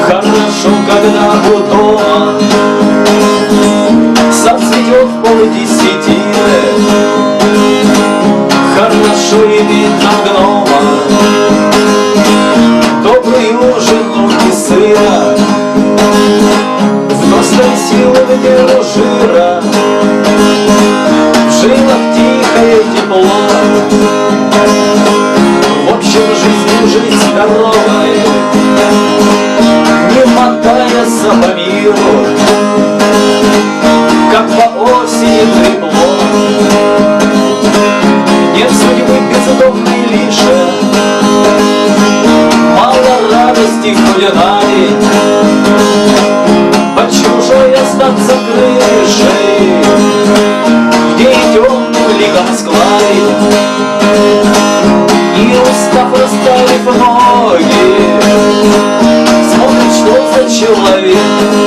Хорошо, когда у дома сад цветет в 9:30. Хорошо иметь на гнома добрый ужин, ножки сыра, взрослой силы веру жира, в жилах тихое тепло. В общем, жизнь здоровой, не мотаясь по миру, как по осени трепло. Нет судьбы бездомной лишь, мало радости хоть на день, под чужой остаться крышей, где и темным ликом складе. И устав, расставив ноги, смотрит, что за человек.